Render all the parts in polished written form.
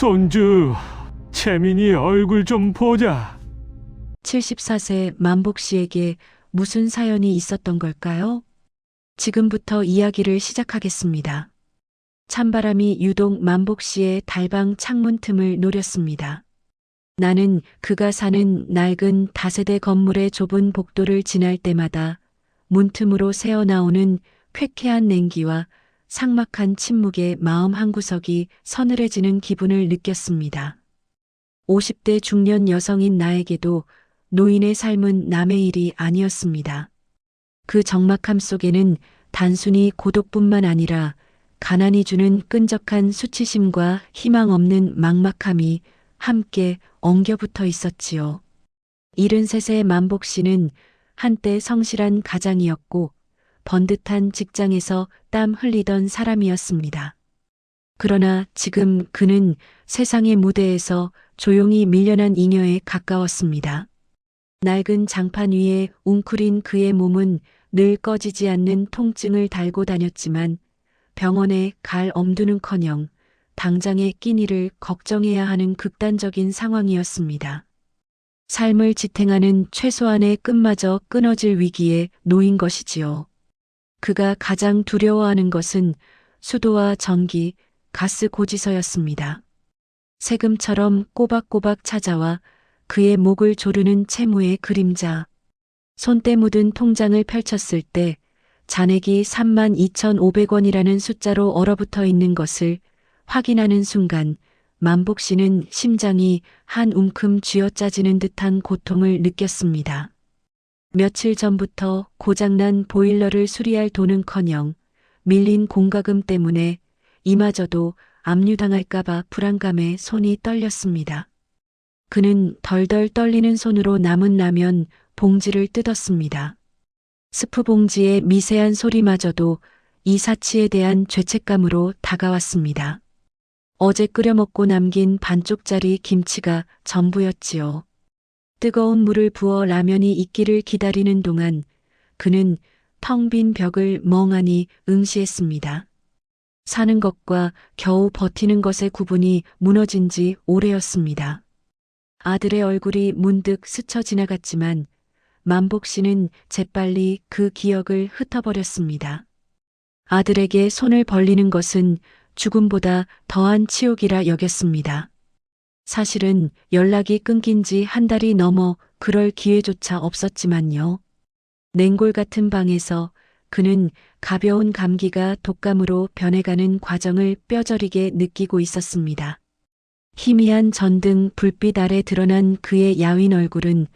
손주, 채민이 얼굴 좀 보자. 74세 만복 씨에게 무슨 사연이 있었던 걸까요? 지금부터 이야기를 시작하겠습니다. 찬바람이 유독 만복 씨의 달방 창문 틈을 노렸습니다. 나는 그가 사는 낡은 다세대 건물의 좁은 복도를 지날 때마다 문틈으로 새어나오는 쾌쾌한 냉기와 삭막한 침묵에 마음 한구석이 서늘해지는 기분을 느꼈습니다. 50대 중년 여성인 나에게도 노인의 삶은 남의 일이 아니었습니다. 그 적막함 속에는 단순히 고독뿐만 아니라 가난이 주는 끈적한 수치심과 희망 없는 막막함이 함께 엉겨붙어 있었지요. 73세 만복 씨는 한때 성실한 가장이었고 번듯한 직장에서 땀 흘리던 사람이었습니다. 그러나 지금 그는 세상의 무대에서 조용히 밀려난 잉여에 가까웠습니다. 낡은 장판 위에 웅크린 그의 몸은 늘 꺼지지 않는 통증을 달고 다녔지만 병원에 갈 엄두는커녕 당장의 끼니를 걱정해야 하는 극단적인 상황이었습니다. 삶을 지탱하는 최소한의 끈마저 끊어질 위기에 놓인 것이지요. 그가 가장 두려워하는 것은 수도와 전기, 가스 고지서였습니다. 세금처럼 꼬박꼬박 찾아와 그의 목을 조르는 채무의 그림자. 손때 묻은 통장을 펼쳤을 때 잔액이 32,500원이라는 숫자로 얼어붙어 있는 것을 확인하는 순간 만복 씨는 심장이 한 움큼 쥐어짜지는 듯한 고통을 느꼈습니다. 며칠 전부터 고장난 보일러를 수리할 돈은커녕 밀린 공과금 때문에 이마저도 압류당할까봐 불안감에 손이 떨렸습니다. 그는 덜덜 떨리는 손으로 남은 라면 봉지를 뜯었습니다. 스프 봉지의 미세한 소리마저도 이 사치에 대한 죄책감으로 다가왔습니다. 어제 끓여 먹고 남긴 반쪽짜리 김치가 전부였지요. 뜨거운 물을 부어 라면이 익기를 기다리는 동안 그는 텅 빈 벽을 멍하니 응시했습니다. 사는 것과 겨우 버티는 것의 구분이 무너진 지 오래였습니다. 아들의 얼굴이 문득 스쳐 지나갔지만 만복 씨는 재빨리 그 기억을 흩어버렸습니다. 아들에게 손을 벌리는 것은 죽음보다 더한 치욕이라 여겼습니다. 사실은 연락이 끊긴 지 한 달이 넘어 그럴 기회조차 없었지만요. 냉골 같은 방에서 그는 가벼운 감기가 독감으로 변해가는 과정을 뼈저리게 느끼고 있었습니다. 희미한 전등 불빛 아래 드러난 그의 야윈 얼굴은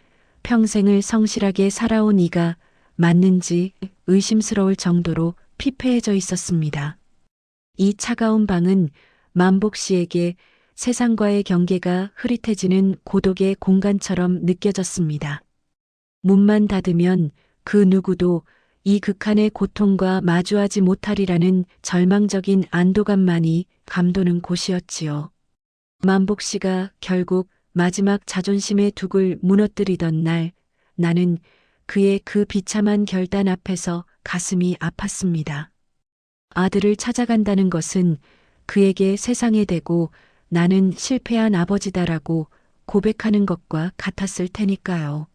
평생을 성실하게 살아온 이가 맞는지 의심스러울 정도로 피폐해져 있었습니다. 이 차가운 방은 만복 씨에게 세상과의 경계가 흐릿해지는 고독의 공간처럼 느껴졌습니다. 문만 닫으면 그 누구도 이 극한의 고통과 마주하지 못하리라는 절망적인 안도감만이 감도는 곳이었지요. 만복 씨가 결국 마지막 자존심의 둑을 무너뜨리던 날, 나는 그의 그 비참한 결단 앞에서 가슴이 아팠습니다. 아들을 찾아간다는 것은 그에게 세상에 대고 나는 실패한 아버지다라고 고백하는 것과 같았을 테니까요.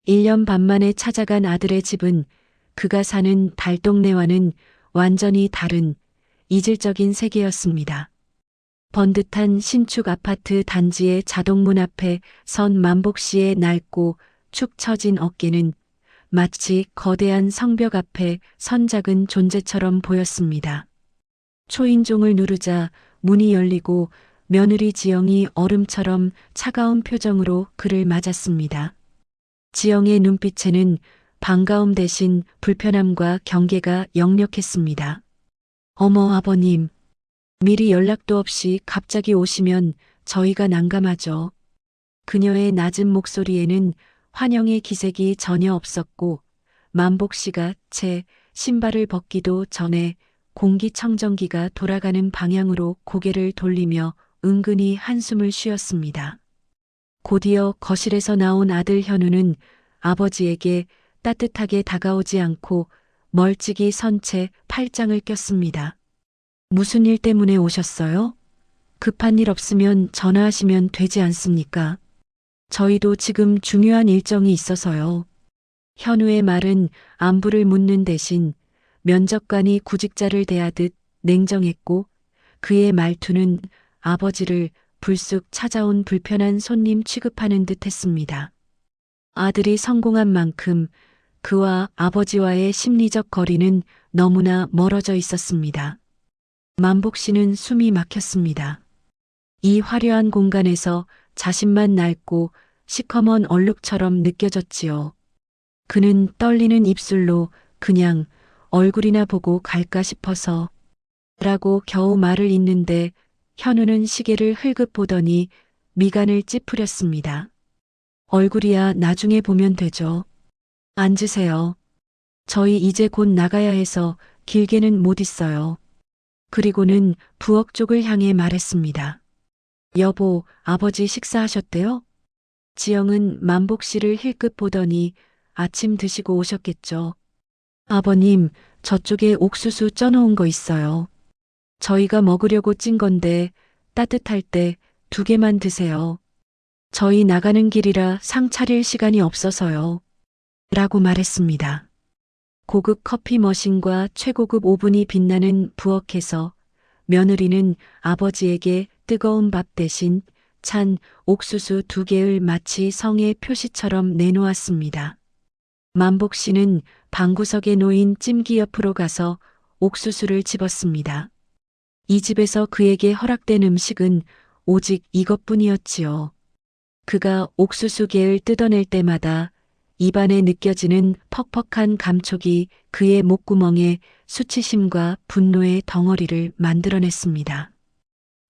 1년 반 만에 찾아간 아들의 집은 그가 사는 달동네와는 완전히 다른 이질적인 세계였습니다. 번듯한 신축 아파트 단지의 자동문 앞에 선 만복 씨의 낡고 축 처진 어깨는 마치 거대한 성벽 앞에 선 작은 존재처럼 보였습니다. 초인종을 누르자 문이 열리고 며느리 지영이 얼음처럼 차가운 표정으로 그를 맞았습니다. 지영의 눈빛에는 반가움 대신 불편함과 경계가 역력했습니다. 어머 아버님, 미리 연락도 없이 갑자기 오시면 저희가 난감하죠. 그녀의 낮은 목소리에는 환영의 기색이 전혀 없었고 만복 씨가 채 신발을 벗기도 전에 공기청정기가 돌아가는 방향으로 고개를 돌리며 은근히 한숨을 쉬었습니다. 곧이어 거실에서 나온 아들 현우는 아버지에게 따뜻하게 다가오지 않고 멀찍이 선 채 팔짱을 꼈습니다. 무슨 일 때문에 오셨어요? 급한 일 없으면 전화하시면 되지 않습니까? 저희도 지금 중요한 일정이 있어서요. 현우의 말은 안부를 묻는 대신 면접관이 구직자를 대하듯 냉정했고 그의 말투는 아버지를 불쑥 찾아온 불편한 손님 취급하는 듯 했습니다. 아들이 성공한 만큼 그와 아버지와의 심리적 거리는 너무나 멀어져 있었습니다. 만복 씨는 숨이 막혔습니다. 이 화려한 공간에서 자신만 낡고 시커먼 얼룩처럼 느껴졌지요. 그는 떨리는 입술로 그냥 얼굴이나 보고 갈까 싶어서 라고 겨우 말을 잇는데 현우는 시계를 흘끗 보더니 미간을 찌푸렸습니다. 얼굴이야 나중에 보면 되죠. 앉으세요. 저희 이제 곧 나가야 해서 길게는 못 있어요. 그리고는 부엌 쪽을 향해 말했습니다. 여보, 아버지 식사하셨대요? 지영은 만복 씨를 힐끗 보더니 아침 드시고 오셨겠죠. 아버님, 저쪽에 옥수수 쪄놓은 거 있어요. 저희가 먹으려고 찐 건데 따뜻할 때 2개만 드세요. 저희 나가는 길이라 상 차릴 시간이 없어서요. 라고 말했습니다. 고급 커피 머신과 최고급 오븐이 빛나는 부엌에서 며느리는 아버지에게 뜨거운 밥 대신 찬 옥수수 2개를 마치 성의 표시처럼 내놓았습니다. 만복 씨는 방구석에 놓인 찜기 옆으로 가서 옥수수를 집었습니다. 이 집에서 그에게 허락된 음식은 오직 이것뿐이었지요. 그가 옥수수개를 뜯어낼 때마다 입안에 느껴지는 퍽퍽한 감촉이 그의 목구멍에 수치심과 분노의 덩어리를 만들어냈습니다.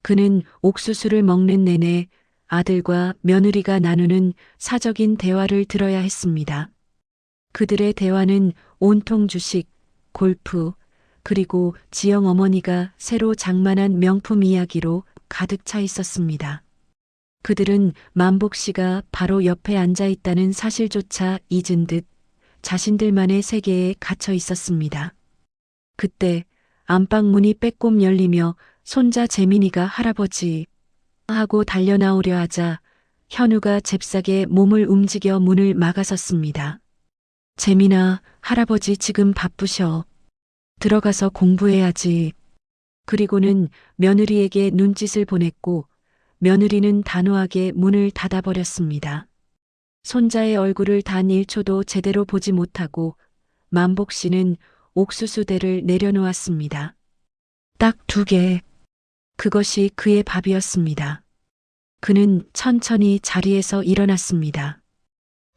그는 옥수수를 먹는 내내 아들과 며느리가 나누는 사적인 대화를 들어야 했습니다. 그들의 대화는 온통 주식, 골프, 그리고 지영 어머니가 새로 장만한 명품 이야기로 가득 차 있었습니다. 그들은 만복 씨가 바로 옆에 앉아 있다는 사실조차 잊은 듯 자신들만의 세계에 갇혀 있었습니다. 그때 안방 문이 빼꼼 열리며 손자 재민이가 할아버지 하고 달려나오려 하자 현우가 잽싸게 몸을 움직여 문을 막아섰습니다. 재민아, 할아버지 지금 바쁘셔. 들어가서 공부해야지. 그리고는 며느리에게 눈짓을 보냈고 며느리는 단호하게 문을 닫아버렸습니다. 손자의 얼굴을 단 1초도 제대로 보지 못하고 만복 씨는 옥수수대를 내려놓았습니다. 딱 2개. 그것이 그의 밥이었습니다. 그는 천천히 자리에서 일어났습니다.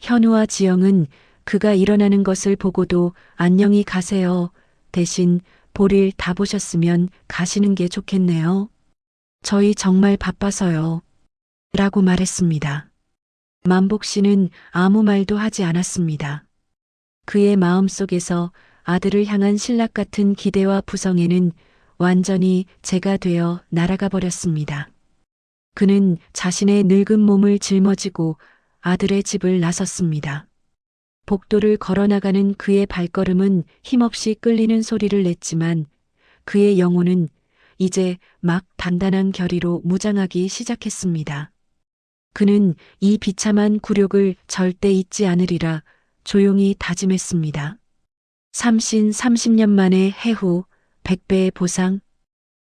현우와 지영은 그가 일어나는 것을 보고도 안녕히 가세요. 대신 볼일 다 보셨으면 가시는 게 좋겠네요. 저희 정말 바빠서요. 라고 말했습니다. 만복 씨는 아무 말도 하지 않았습니다. 그의 마음속에서 아들을 향한 신락 같은 기대와 부성애는 완전히 재가 되어 날아가 버렸습니다. 그는 자신의 늙은 몸을 짊어지고 아들의 집을 나섰습니다. 복도를 걸어나가는 그의 발걸음은 힘없이 끌리는 소리를 냈지만 그의 영혼은 이제 막 단단한 결의로 무장하기 시작했습니다. 그는 이 비참한 굴욕을 절대 잊지 않으리라 조용히 다짐했습니다. 30년 만에 해후, 100배의 보상.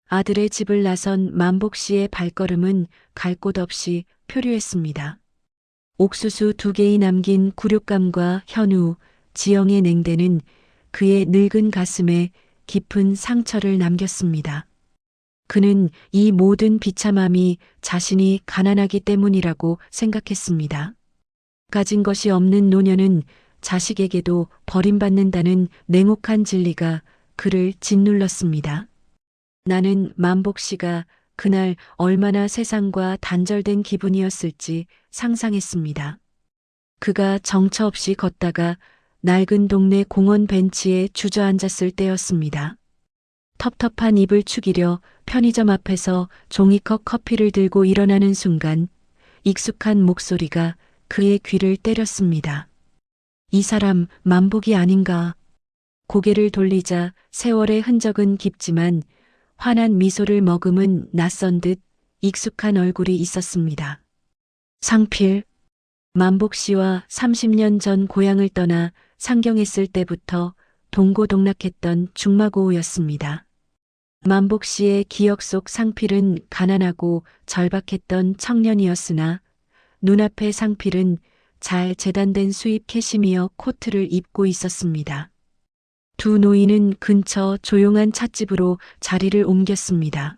아들의 집을 나선 만복 씨의 발걸음은 갈 곳 없이 표류했습니다. 옥수수 2개이 남긴 굴욕감과 현우, 지영의 냉대는 그의 늙은 가슴에 깊은 상처를 남겼습니다. 그는 이 모든 비참함이 자신이 가난하기 때문이라고 생각했습니다. 가진 것이 없는 노년은 자식에게도 버림받는다는 냉혹한 진리가 그를 짓눌렀습니다. 나는 만복 씨가 그날 얼마나 세상과 단절된 기분이었을지 상상했습니다. 그가 정처 없이 걷다가 낡은 동네 공원 벤치에 주저앉았을 때였습니다. 텁텁한 입을 축이려 편의점 앞에서 종이컵 커피를 들고 일어나는 순간 익숙한 목소리가 그의 귀를 때렸습니다. 이 사람 만복이 아닌가. 고개를 돌리자 세월의 흔적은 깊지만 환한 미소를 머금은 낯선 듯 익숙한 얼굴이 있었습니다. 상필, 만복 씨와 30년 전 고향을 떠나 상경했을 때부터 동고동락했던 중마고우였습니다. 만복 씨의 기억 속 상필은 가난하고 절박했던 청년이었으나 눈앞의 상필은 잘 재단된 수입 캐시미어 코트를 입고 있었습니다. 두 노인은 근처 조용한 찻집으로 자리를 옮겼습니다.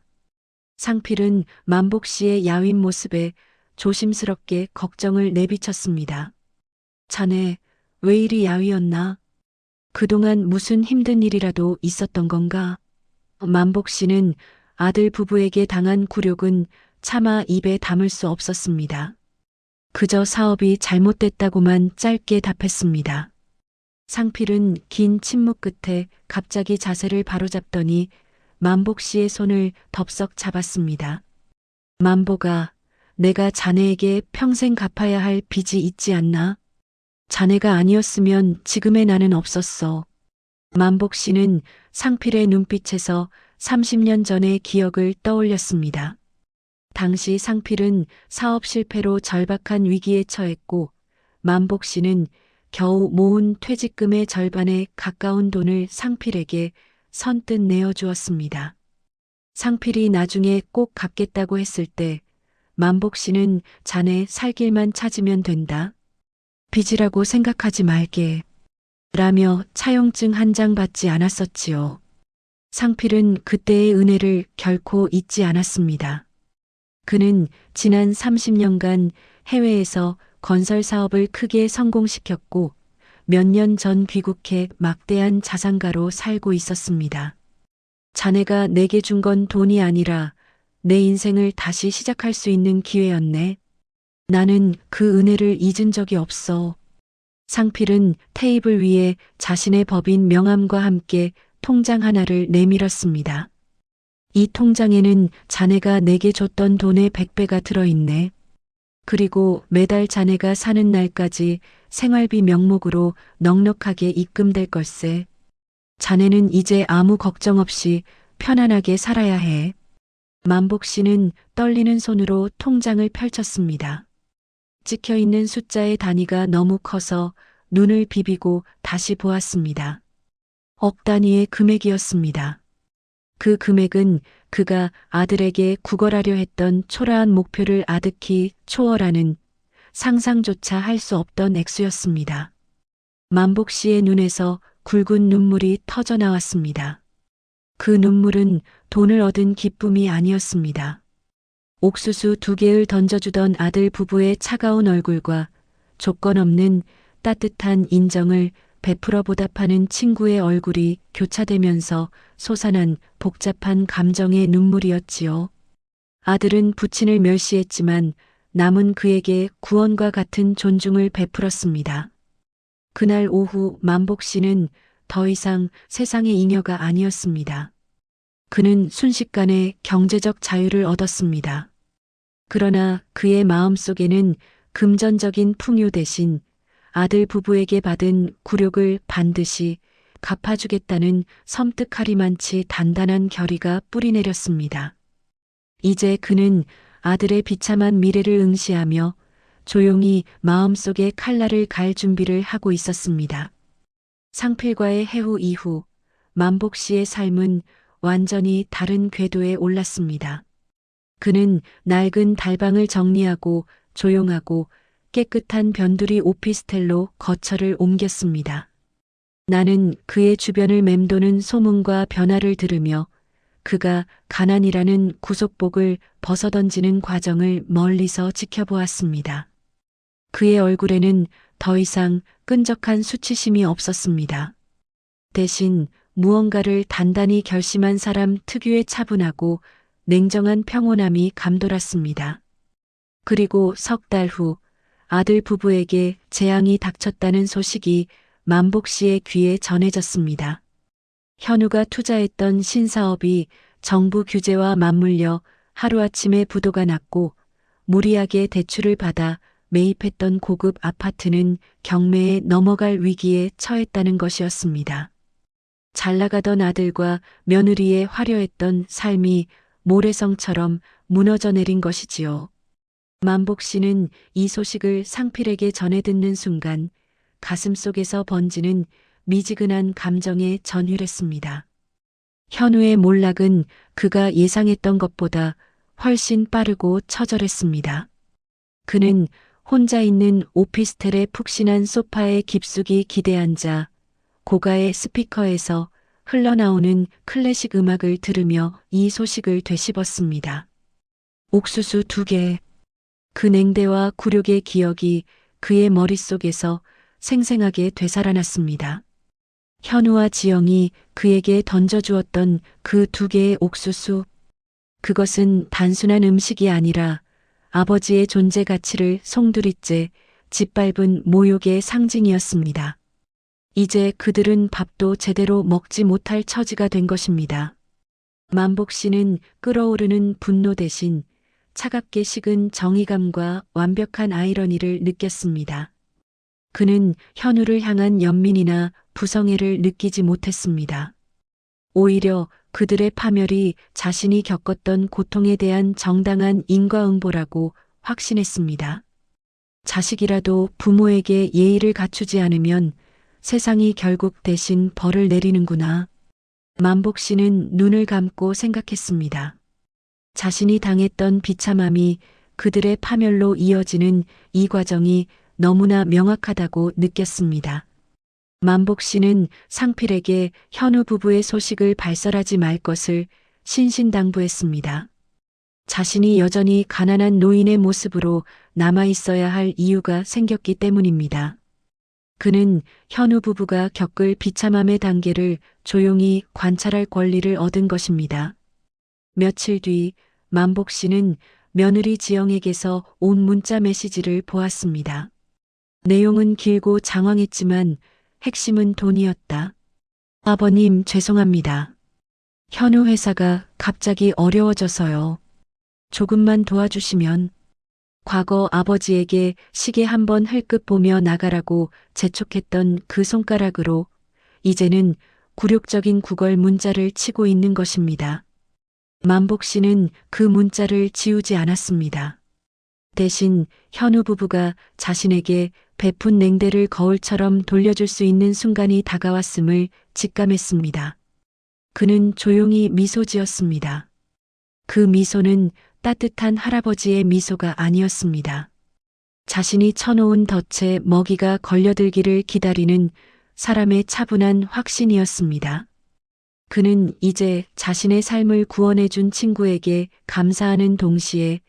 상필은 만복 씨의 야윈 모습에 조심스럽게 걱정을 내비쳤습니다. 자네, 왜 이리 야위었나? 그동안 무슨 힘든 일이라도 있었던 건가? 만복 씨는 아들 부부에게 당한 굴욕은 차마 입에 담을 수 없었습니다. 그저 사업이 잘못됐다고만 짧게 답했습니다. 상필은 긴 침묵 끝에 갑자기 자세를 바로잡더니 만복 씨의 손을 덥석 잡았습니다. 만복아, 내가 자네에게 평생 갚아야 할 빚이 있지 않나? 자네가 아니었으면 지금의 나는 없었어. 만복 씨는 상필의 눈빛에서 30년 전의 기억을 떠올렸습니다. 당시 상필은 사업 실패로 절박한 위기에 처했고 만복 씨는 겨우 모은 퇴직금의 절반에 가까운 돈을 상필에게 선뜻 내어주었습니다. 상필이 나중에 꼭 갚겠다고 했을 때 만복 씨는 자네 살 길만 찾으면 된다. 빚이라고 생각하지 말게. 라며 차용증 한 장 받지 않았었지요. 상필은 그때의 은혜를 결코 잊지 않았습니다. 그는 지난 30년간 해외에서 건설 사업을 크게 성공시켰고 몇 년 전 귀국해 막대한 자산가로 살고 있었습니다. 자네가 내게 준 건 돈이 아니라 내 인생을 다시 시작할 수 있는 기회였네. 나는 그 은혜를 잊은 적이 없어. 상필은 테이블 위에 자신의 법인 명함과 함께 통장 하나를 내밀었습니다. 이 통장에는 자네가 내게 줬던 돈의 100배가 들어있네. 그리고 매달 자네가 사는 날까지 생활비 명목으로 넉넉하게 입금될 걸세. 자네는 이제 아무 걱정 없이 편안하게 살아야 해. 만복 씨는 떨리는 손으로 통장을 펼쳤습니다. 찍혀있는 숫자의 단위가 너무 커서 눈을 비비고 다시 보았습니다. 억 단위의 금액이었습니다. 그 금액은 그가 아들에게 구걸하려 했던 초라한 목표를 아득히 초월하는 상상조차 할 수 없던 액수였습니다. 만복 씨의 눈에서 굵은 눈물이 터져 나왔습니다. 그 눈물은 돈을 얻은 기쁨이 아니었습니다. 옥수수 2개를 던져주던 아들 부부의 차가운 얼굴과 조건 없는 따뜻한 인정을 베풀어 보답하는 친구의 얼굴이 교차되면서 솟아난 복잡한 감정의 눈물이었지요. 아들은 부친을 멸시했지만 남은 그에게 구원과 같은 존중을 베풀었습니다. 그날 오후 만복 씨는 더 이상 세상의 잉여가 아니었습니다. 그는 순식간에 경제적 자유를 얻었습니다. 그러나 그의 마음속에는 금전적인 풍요 대신 아들 부부에게 받은 굴욕을 반드시 갚아주겠다는 섬뜩하리만치 단단한 결의가 뿌리내렸습니다. 이제 그는 아들의 비참한 미래를 응시하며 조용히 마음속에 칼날을 갈 준비를 하고 있었습니다. 상필과의 해후 이후 만복 씨의 삶은 완전히 다른 궤도에 올랐습니다. 그는 낡은 달방을 정리하고 조용하고 깨끗한 변두리 오피스텔로 거처를 옮겼습니다. 나는 그의 주변을 맴도는 소문과 변화를 들으며 그가 가난이라는 구속복을 벗어던지는 과정을 멀리서 지켜보았습니다. 그의 얼굴에는 더 이상 끈적한 수치심이 없었습니다. 대신 무언가를 단단히 결심한 사람 특유의 차분하고 냉정한 평온함이 감돌았습니다. 그리고 석 달 후 아들 부부에게 재앙이 닥쳤다는 소식이 만복 씨의 귀에 전해졌습니다. 현우가 투자했던 신사업이 정부 규제와 맞물려 하루아침에 부도가 났고 무리하게 대출을 받아 매입했던 고급 아파트는 경매에 넘어갈 위기에 처했다는 것이었습니다. 잘 나가던 아들과 며느리의 화려했던 삶이 모래성처럼 무너져 내린 것이지요. 만복 씨는 이 소식을 상필에게 전해 듣는 순간 가슴 속에서 번지는 미지근한 감정에 전율했습니다. 현우의 몰락은 그가 예상했던 것보다 훨씬 빠르고 처절했습니다. 그는 혼자 있는 오피스텔의 푹신한 소파에 깊숙이 기대앉아 고가의 스피커에서 흘러나오는 클래식 음악을 들으며 이 소식을 되씹었습니다. 옥수수 2개. 그 냉대와 굴욕의 기억이 그의 머릿속에서 생생하게 되살아났습니다. 현우와 지영이 그에게 던져주었던 그 2개의 옥수수. 그것은 단순한 음식이 아니라 아버지의 존재 가치를 송두리째 짓밟은 모욕의 상징이었습니다. 이제 그들은 밥도 제대로 먹지 못할 처지가 된 것입니다. 만복 씨는 끓어오르는 분노 대신 차갑게 식은 정의감과 완벽한 아이러니를 느꼈습니다. 그는 현우를 향한 연민이나 부성애를 느끼지 못했습니다. 오히려 그들의 파멸이 자신이 겪었던 고통에 대한 정당한 인과응보라고 확신했습니다. 자식이라도 부모에게 예의를 갖추지 않으면 세상이 결국 대신 벌을 내리는구나. 만복 씨는 눈을 감고 생각했습니다. 자신이 당했던 비참함이 그들의 파멸로 이어지는 이 과정이 너무나 명확하다고 느꼈습니다. 만복 씨는 상필에게 현우 부부의 소식을 발설하지 말 것을 신신당부했습니다. 자신이 여전히 가난한 노인의 모습으로 남아 있어야 할 이유가 생겼기 때문입니다. 그는 현우 부부가 겪을 비참함의 단계를 조용히 관찰할 권리를 얻은 것입니다. 며칠 뒤 만복 씨는 며느리 지영에게서 온 문자 메시지를 보았습니다. 내용은 길고 장황했지만 핵심은 돈이었다. 아버님 죄송합니다. 현우 회사가 갑자기 어려워져서요. 조금만 도와주시면. 과거 아버지에게 시계 한번 흘끗 보며 나가라고 재촉했던 그 손가락으로 이제는 굴욕적인 구걸 문자를 치고 있는 것입니다. 만복 씨는 그 문자를 지우지 않았습니다. 대신 현우 부부가 자신에게 베푼 냉대를 거울처럼 돌려줄 수 있는 순간이 다가왔음을 직감했습니다. 그는 조용히 미소 지었습니다. 그 미소는 따뜻한 할아버지의 미소가 아니었습니다. 자신이 쳐놓은 덫에 먹이가 걸려들기를 기다리는 사람의 차분한 확신이었습니다. 그는 이제 자신의 삶을 구원해준 친구에게 감사하는 동시에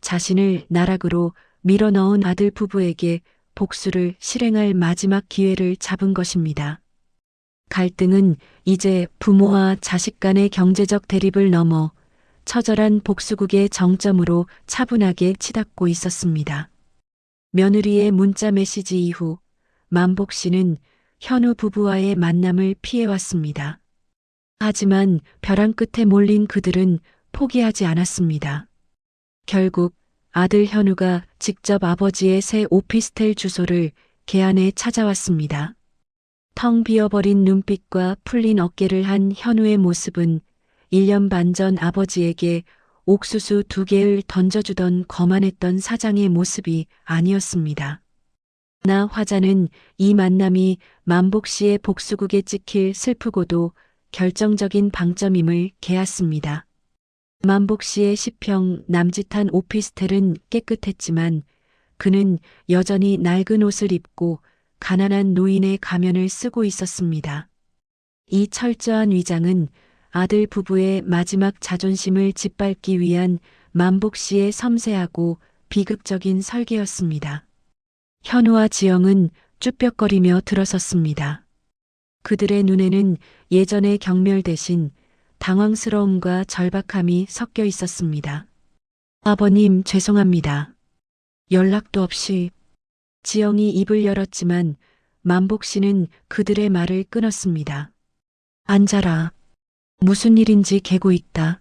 자신을 나락으로 밀어넣은 아들 부부에게 복수를 실행할 마지막 기회를 잡은 것입니다. 갈등은 이제 부모와 자식 간의 경제적 대립을 넘어 처절한 복수국의 정점으로 차분하게 치닫고 있었습니다. 며느리의 문자 메시지 이후 만복 씨는 현우 부부와의 만남을 피해왔습니다. 하지만 벼랑 끝에 몰린 그들은 포기하지 않았습니다. 결국 아들 현우가 직접 아버지의 새 오피스텔 주소를 계안에 찾아왔습니다. 텅 비어버린 눈빛과 풀린 어깨를 한 현우의 모습은 1년 반 전 아버지에게 옥수수 2개를 던져주던 거만했던 사장의 모습이 아니었습니다. 나 화자는 이 만남이 만복 씨의 복수국에 찍힐 슬프고도 결정적인 방점임을 개했습니다. 만복 씨의 10평 남짓한 오피스텔은 깨끗했지만 그는 여전히 낡은 옷을 입고 가난한 노인의 가면을 쓰고 있었습니다. 이 철저한 위장은 아들 부부의 마지막 자존심을 짓밟기 위한 만복 씨의 섬세하고 비극적인 설계였습니다. 현우와 지영은 쭈뼛거리며 들어섰습니다. 그들의 눈에는 예전의 경멸 대신 당황스러움과 절박함이 섞여 있었습니다. 아버님 죄송합니다. 연락도 없이. 지영이 입을 열었지만 만복 씨는 그들의 말을 끊었습니다. 앉아라. 무슨 일인지 개고 있다.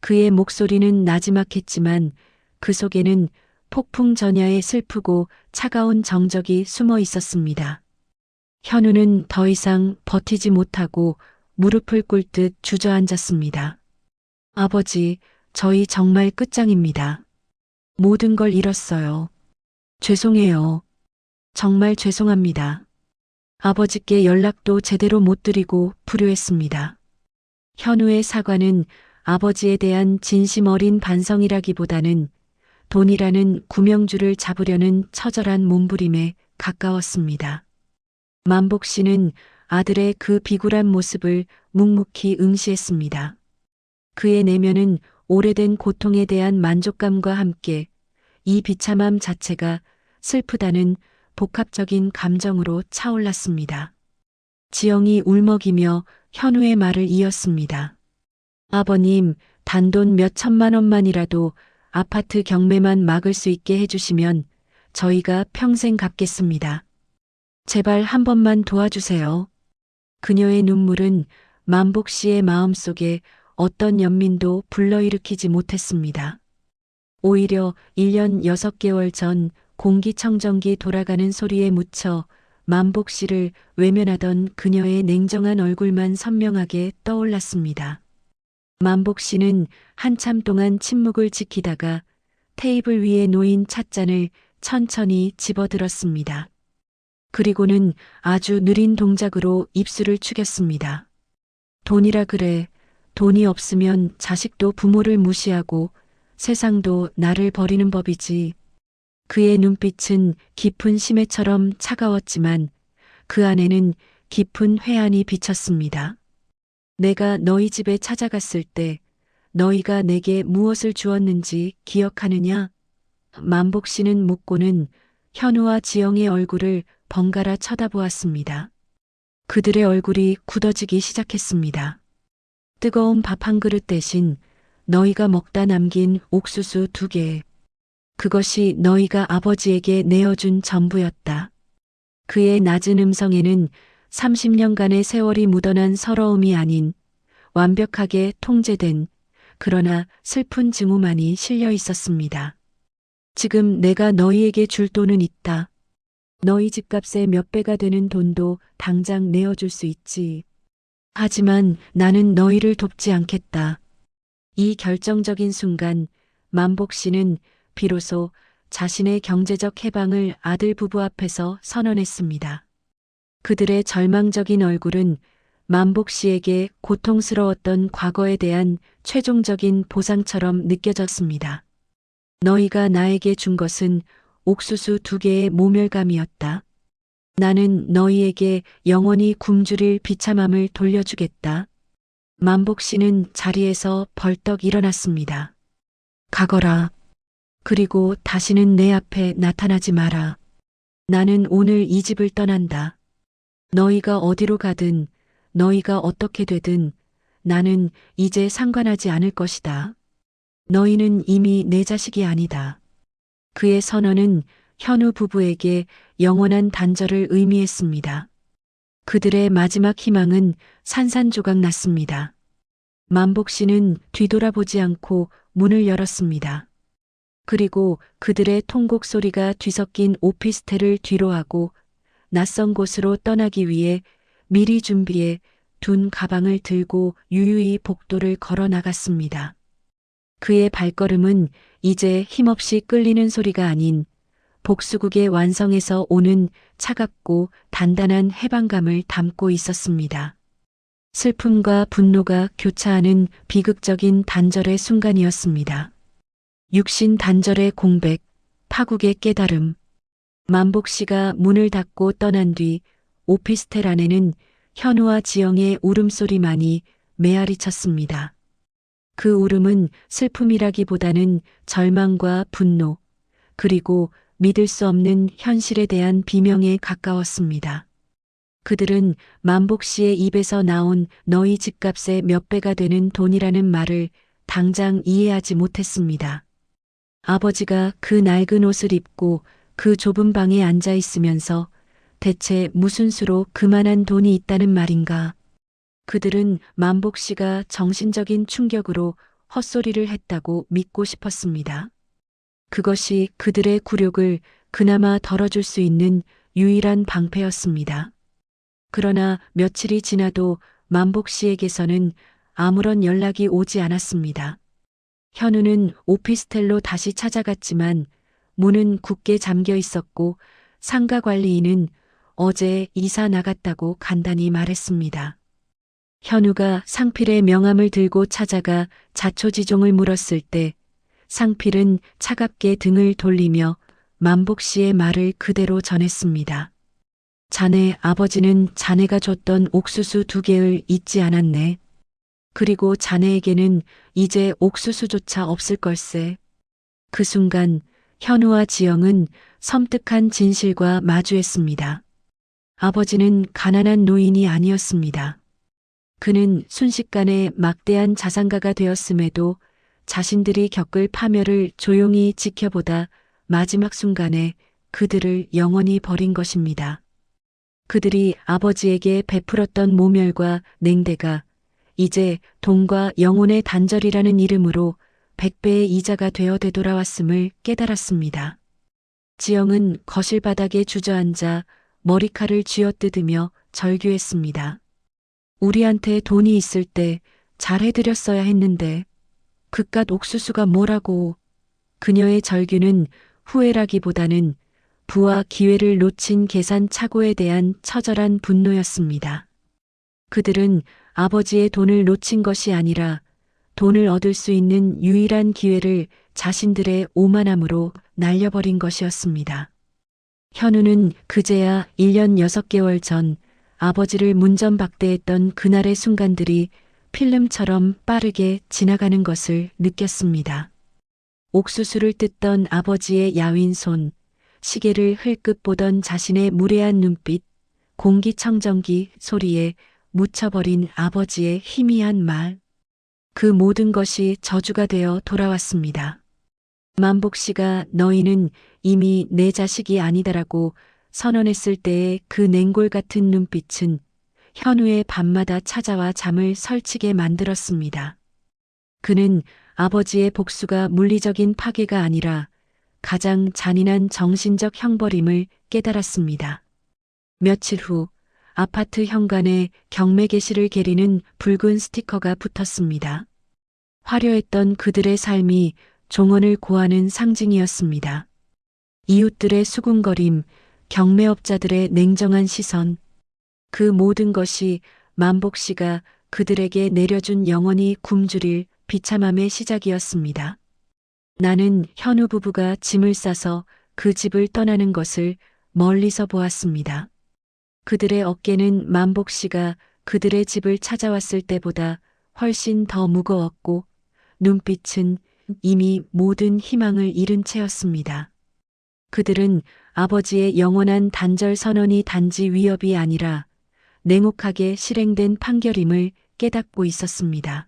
그의 목소리는 나지막했지만 그 속에는 폭풍 전야의 슬프고 차가운 정적이 숨어 있었습니다. 현우는 더 이상 버티지 못하고 무릎을 꿇듯 주저앉았습니다. 아버지, 저희 정말 끝장입니다. 모든 걸 잃었어요. 죄송해요. 정말 죄송합니다. 아버지께 연락도 제대로 못 드리고 불효했습니다. 현우의 사과는 아버지에 대한 진심 어린 반성이라기보다는 돈이라는 구명주를 잡으려는 처절한 몸부림에 가까웠습니다. 만복 씨는 아들의 그 비굴한 모습을 묵묵히 응시했습니다. 그의 내면은 오래된 고통에 대한 만족감과 함께 이 비참함 자체가 슬프다는 복합적인 감정으로 차올랐습니다. 지영이 울먹이며 현우의 말을 이었습니다. 아버님, 단돈 몇 천만 원만이라도 아파트 경매만 막을 수 있게 해주시면 저희가 평생 갚겠습니다. 제발 한 번만 도와주세요. 그녀의 눈물은 만복 씨의 마음속에 어떤 연민도 불러일으키지 못했습니다. 오히려 1년 6개월 전 공기청정기 돌아가는 소리에 묻혀 만복 씨를 외면하던 그녀의 냉정한 얼굴만 선명하게 떠올랐습니다. 만복 씨는 한참 동안 침묵을 지키다가 테이블 위에 놓인 찻잔을 천천히 집어들었습니다. 그리고는 아주 느린 동작으로 입술을 축였습니다. 돈이라 그래. 돈이 없으면 자식도 부모를 무시하고 세상도 나를 버리는 법이지. 그의 눈빛은 깊은 심해처럼 차가웠지만 그 안에는 깊은 회한이 비쳤습니다. 내가 너희 집에 찾아갔을 때 너희가 내게 무엇을 주었는지 기억하느냐? 만복 씨는 묻고는 현우와 지영의 얼굴을 번갈아 쳐다보았습니다. 그들의 얼굴이 굳어지기 시작했습니다. 뜨거운 밥 한 그릇 대신 너희가 먹다 남긴 옥수수 2개. 그것이 너희가 아버지에게 내어준 전부였다. 그의 낮은 음성에는 30년간의 세월이 묻어난 서러움이 아닌 완벽하게 통제된 그러나 슬픈 증오만이 실려 있었습니다. 지금 내가 너희에게 줄 돈은 있다. 너희 집값의 몇 배가 되는 돈도 당장 내어줄 수 있지. 하지만 나는 너희를 돕지 않겠다. 이 결정적인 순간 만복 씨는 비로소 자신의 경제적 해방을 아들 부부 앞에서 선언했습니다. 그들의 절망적인 얼굴은 만복 씨에게 고통스러웠던 과거에 대한 최종적인 보상처럼 느껴졌습니다. 너희가 나에게 준 것은 옥수수 2개의 모멸감이었다. 나는 너희에게 영원히 굶주릴 비참함을 돌려주겠다. 만복 씨는 자리에서 벌떡 일어났습니다. 가거라. 그리고 다시는 내 앞에 나타나지 마라. 나는 오늘 이 집을 떠난다. 너희가 어디로 가든 너희가 어떻게 되든 나는 이제 상관하지 않을 것이다. 너희는 이미 내 자식이 아니다. 그의 선언은 현우 부부에게 영원한 단절을 의미했습니다. 그들의 마지막 희망은 산산조각 났습니다. 만복 씨는 뒤돌아보지 않고 문을 열었습니다. 그리고 그들의 통곡 소리가 뒤섞인 오피스텔을 뒤로하고 낯선 곳으로 떠나기 위해 미리 준비해 둔 가방을 들고 유유히 복도를 걸어 나갔습니다. 그의 발걸음은 이제 힘없이 끌리는 소리가 아닌 복수국의 완성에서 오는 차갑고 단단한 해방감을 담고 있었습니다. 슬픔과 분노가 교차하는 비극적인 단절의 순간이었습니다. 육신 단절의 공백, 파국의 깨달음. 만복 씨가 문을 닫고 떠난 뒤 오피스텔 안에는 현우와 지영의 울음소리만이 메아리 쳤습니다. 그 울음은 슬픔이라기보다는 절망과 분노, 그리고 믿을 수 없는 현실에 대한 비명에 가까웠습니다. 그들은 만복 씨의 입에서 나온 너희 집값의 몇 배가 되는 돈이라는 말을 당장 이해하지 못했습니다. 아버지가 그 낡은 옷을 입고 그 좁은 방에 앉아 있으면서 대체 무슨 수로 그만한 돈이 있다는 말인가? 그들은 만복 씨가 정신적인 충격으로 헛소리를 했다고 믿고 싶었습니다. 그것이 그들의 굴욕을 그나마 덜어줄 수 있는 유일한 방패였습니다. 그러나 며칠이 지나도 만복 씨에게서는 아무런 연락이 오지 않았습니다. 현우는 오피스텔로 다시 찾아갔지만 문은 굳게 잠겨 있었고 상가 관리인은 어제 이사 나갔다고 간단히 말했습니다. 현우가 상필의 명함을 들고 찾아가 자초지종을 물었을 때 상필은 차갑게 등을 돌리며 만복 씨의 말을 그대로 전했습니다. 자네 아버지는 자네가 줬던 옥수수 2개를 잊지 않았네. 그리고 자네에게는 이제 옥수수조차 없을 걸세. 그 순간 현우와 지영은 섬뜩한 진실과 마주했습니다. 아버지는 가난한 노인이 아니었습니다. 그는 순식간에 막대한 자산가가 되었음에도 자신들이 겪을 파멸을 조용히 지켜보다 마지막 순간에 그들을 영원히 버린 것입니다. 그들이 아버지에게 베풀었던 모멸과 냉대가 이제 돈과 영혼의 단절이라는 이름으로 100배의 이자가 되어 되돌아왔음을 깨달았습니다. 지영은 거실 바닥에 주저앉아 머리칼을 쥐어뜯으며 절규했습니다. 우리한테 돈이 있을 때 잘해드렸어야 했는데 그깟 옥수수가 뭐라고. 그녀의 절규는 후회라기보다는 부와 기회를 놓친 계산 착오에 대한 처절한 분노였습니다. 그들은 아버지의 돈을 놓친 것이 아니라 돈을 얻을 수 있는 유일한 기회를 자신들의 오만함으로 날려버린 것이었습니다. 현우는 그제야 1년 6개월 전 아버지를 문전박대했던 그날의 순간들이 필름처럼 빠르게 지나가는 것을 느꼈습니다. 옥수수를 뜯던 아버지의 야윈 손, 시계를 흘끗 보던 자신의 무례한 눈빛, 공기청정기 소리에 묻혀버린 아버지의 희미한 말. 그 모든 것이 저주가 되어 돌아왔습니다. 만복 씨가 너희는 이미 내 자식이 아니다라고 선언했을 때의 그 냉골 같은 눈빛은 현우의 밤마다 찾아와 잠을 설치게 만들었습니다. 그는 아버지의 복수가 물리적인 파괴가 아니라 가장 잔인한 정신적 형벌임을 깨달았습니다. 며칠 후 아파트 현관에 경매 게시를 게리는 붉은 스티커가 붙었습니다. 화려했던 그들의 삶이 종언을 고하는 상징이었습니다. 이웃들의 수군거림, 경매업자들의 냉정한 시선, 그 모든 것이 만복 씨가 그들에게 내려준 영원히 굶주릴 비참함의 시작이었습니다. 나는 현우 부부가 짐을 싸서 그 집을 떠나는 것을 멀리서 보았습니다. 그들의 어깨는 만복 씨가 그들의 집을 찾아왔을 때보다 훨씬 더 무거웠고 눈빛은 이미 모든 희망을 잃은 채였습니다. 그들은 아버지의 영원한 단절 선언이 단지 위협이 아니라 냉혹하게 실행된 판결임을 깨닫고 있었습니다.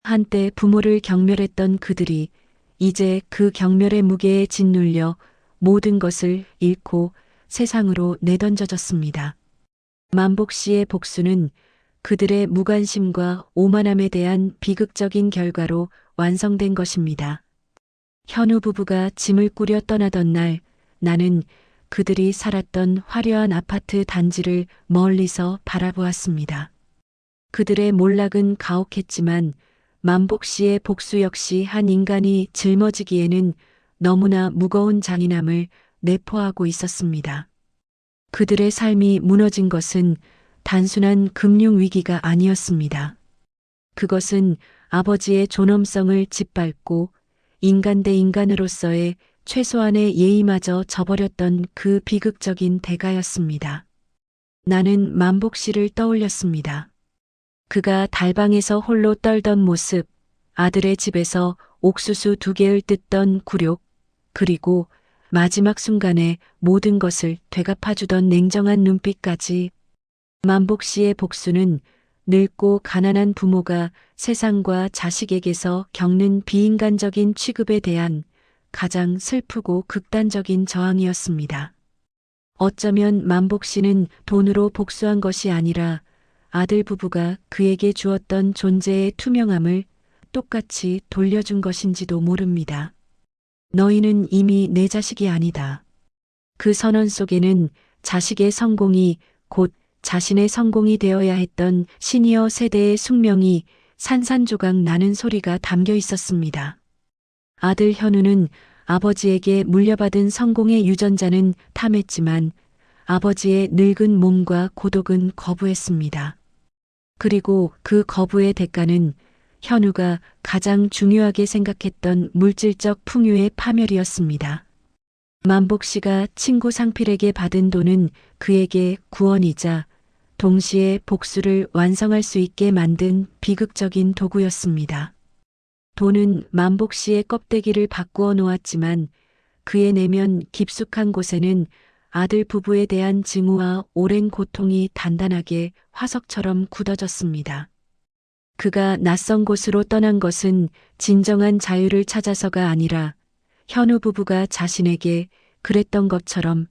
한때 부모를 경멸했던 그들이 이제 그 경멸의 무게에 짓눌려 모든 것을 잃고 세상으로 내던져졌습니다. 만복 씨의 복수는 그들의 무관심과 오만함에 대한 비극적인 결과로 완성된 것입니다. 현우 부부가 짐을 꾸려 떠나던 날 나는 그들이 살았던 화려한 아파트 단지를 멀리서 바라보았습니다. 그들의 몰락은 가혹했지만 만복 씨의 복수 역시 한 인간이 짊어지기에는 너무나 무거운 잔인함을 내포하고 있었습니다. 그들의 삶이 무너진 것은 단순한 금융 위기가 아니었습니다. 그것은 아버지의 존엄성을 짓밟고 인간 대 인간으로서의 최소한의 예의마저 저버렸던 그 비극적인 대가였습니다. 나는 만복 씨를 떠올렸습니다. 그가 달방에서 홀로 떨던 모습, 아들의 집에서 옥수수 2개를 뜯던 굴욕, 그리고 마지막 순간에 모든 것을 되갚아주던 냉정한 눈빛까지. 만복 씨의 복수는 늙고 가난한 부모가 세상과 자식에게서 겪는 비인간적인 취급에 대한 가장 슬프고 극단적인 저항이었습니다. 어쩌면 만복 씨는 돈으로 복수한 것이 아니라 아들 부부가 그에게 주었던 존재의 투명함을 똑같이 돌려준 것인지도 모릅니다. 너희는 이미 내 자식이 아니다. 그 선언 속에는 자식의 성공이 곧 자신의 성공이 되어야 했던 시니어 세대의 숙명이 산산조각 나는 소리가 담겨 있었습니다. 아들 현우는 아버지에게 물려받은 성공의 유전자는 탐했지만 아버지의 늙은 몸과 고독은 거부했습니다. 그리고 그 거부의 대가는 현우가 가장 중요하게 생각했던 물질적 풍요의 파멸이었습니다. 만복 씨가 친구 상필에게 받은 돈은 그에게 구원이자 동시에 복수를 완성할 수 있게 만든 비극적인 도구였습니다. 돈은 만복 씨의 껍데기를 바꾸어 놓았지만 그의 내면 깊숙한 곳에는 아들 부부에 대한 증오와 오랜 고통이 단단하게 화석처럼 굳어졌습니다. 그가 낯선 곳으로 떠난 것은 진정한 자유를 찾아서가 아니라 현우 부부가 자신에게 그랬던 것처럼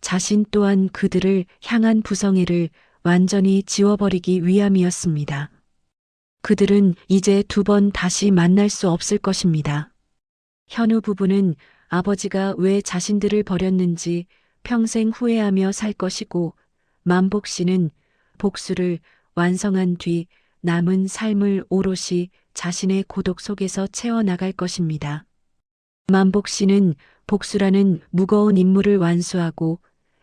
자신 또한 그들을 향한 부성애를 완전히 지워버리기 위함이었습니다. 그들은 이제 두 번 다시 만날 수 없을 것입니다. 현우 부부는 아버지가 왜 자신들을 버렸는지 평생 후회하며 살 것이고 만복 씨는 복수를 완성한 뒤 남은 삶을 오롯이 자신의 고독 속에서 채워나갈 것입니다. 만복 씨는 복수라는 무거운 임무를 완수하고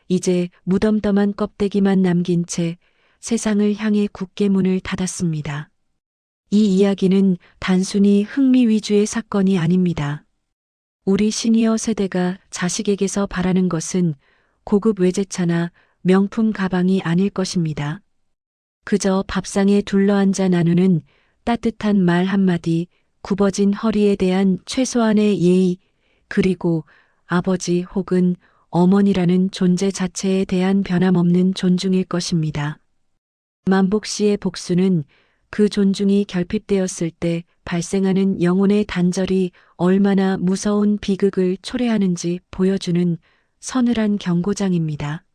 이제 무덤덤한 껍데기만 남긴 채 세상을 향해 굳게 문을 닫았습니다. 이 이야기는 단순히 흥미 위주의 사건이 아닙니다. 우리 시니어 세대가 자식에게서 바라는 것은 고급 외제차나 명품 가방이 아닐 것입니다. 그저 밥상에 둘러앉아 나누는 따뜻한 말 한마디, 굽어진 허리에 대한 최소한의 예의, 그리고 아버지 혹은 어머니라는 존재 자체에 대한 변함없는 존중일 것입니다. 만복 씨의 복수는 그 존중이 결핍되었을 때 발생하는 영혼의 단절이 얼마나 무서운 비극을 초래하는지 보여주는 서늘한 경고장입니다.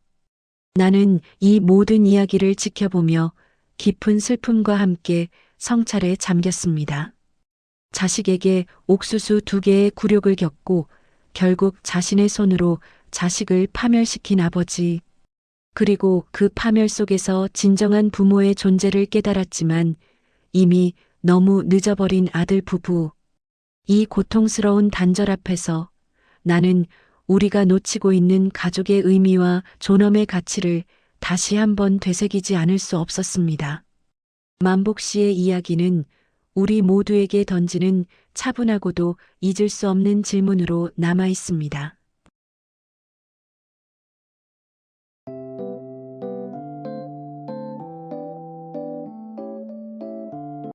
나는 이 모든 이야기를 지켜보며 깊은 슬픔과 함께 성찰에 잠겼습니다. 자식에게 옥수수 2개의 굴욕을 겪고 결국 자신의 손으로 자식을 파멸시킨 아버지. 그리고 그 파멸 속에서 진정한 부모의 존재를 깨달았지만 이미 너무 늦어버린 아들 부부. 이 고통스러운 단절 앞에서 나는 우리가 놓치고 있는 가족의 의미와 존엄의 가치를 다시 한번 되새기지 않을 수 없었습니다. 만복 씨의 이야기는 우리 모두에게 던지는 차분하고도 잊을 수 없는 질문으로 남아 있습니다.